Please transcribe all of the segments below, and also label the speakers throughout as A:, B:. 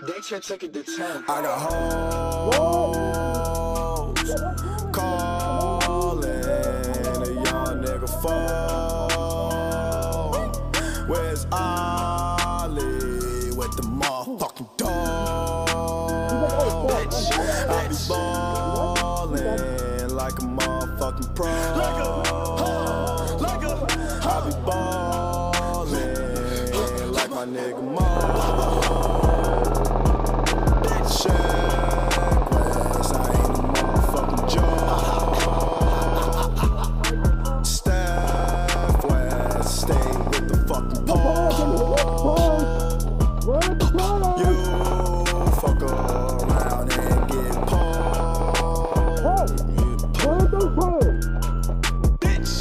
A: They should take it to 10.
B: I got hoes calling a young nigga phone. Where's Ollie with the motherfucking dog? I be ballin' like a motherfucking pro. I be ballin' like my nigga Mo. Check West, I ain't a motherfucking joke. Steph West, stay with the fucking pole. You fuck around and get pulled. Bitch,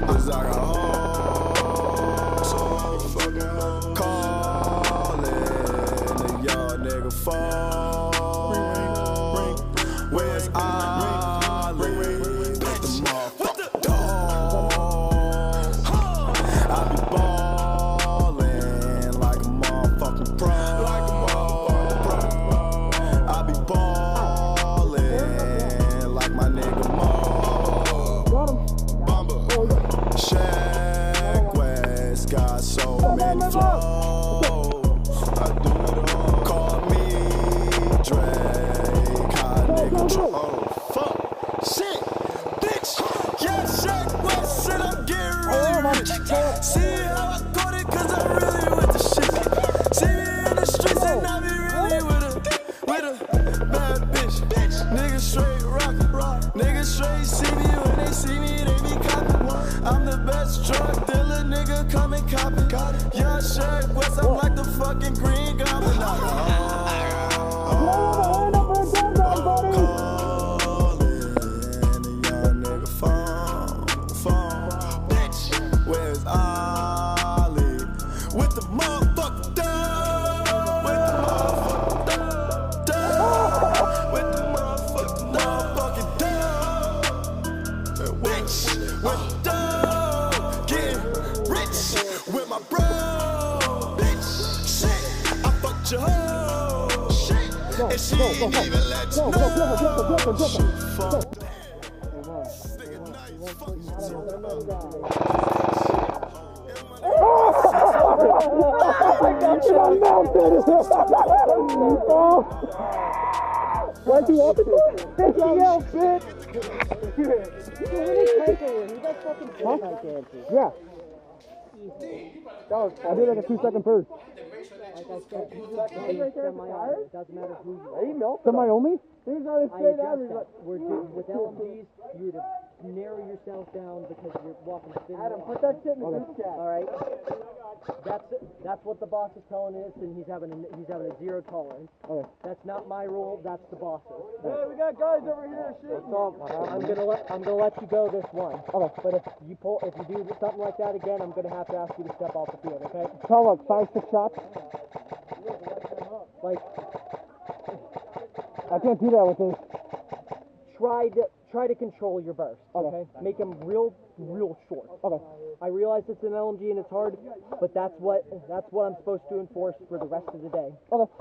B: 'cause I got hoes so fucking calling a young nigga phone. Where's Ollie with the motherfucking dog? I be ballin' like a motherfucking pro. I be ballin' like my nigga Mo. Check West got so many flows. I do it all. Call me Drake, hot nigga. Oh fuck, shit, bitch. Yeah, Check West and I'm getting really rich. See how I got it 'cause I'm really with the shit. See me in the streets and I be really with a bad bitch. Niggas straight rock. Niggas straight see me when they see me, they be copping. I'm the best drug dealer, nigga, come and cop it. Young Check West, I'm like the fucking Green Goblin. Where's Ollie with the motherfucking dog? With the motherfucking dog. With the motherfucking dog. Bitch, with the dog. Getting rich with my bro. Bitch, shit, I fucked your hoe. Shit, and she ain't even let you know. Fuck. Nigga, nice. Fuck you.
C: Why'd you open it? Thank you, bitch! Yeah. I did like a 2-second first.
D: Like I said, it doesn't matter who you are.
C: Semi-only? He's on his
D: I
C: straight
D: adjust
C: average.
D: that. With LMGs, you're to narrow yourself down because you're walking thin.
C: Adam, put that shit in the group chat.
D: All right. That's what the boss is telling us, and he's having a zero tolerance.
C: Okay.
D: That's not my rule. That's the boss's.
C: Hey, we got guys over here shooting.
D: I'm gonna let you go this one. Okay. But if you do something like that again, I'm gonna have to ask you to step off the field. Okay?
C: Tell what, 5-6 shots?
D: Like,
C: I can't do that with this.
D: try to control your burst. Okay. Make them real short.
C: Okay.
D: I realize it's an LMG and it's hard, but that's what I'm supposed to enforce for the rest of the day.
C: Okay.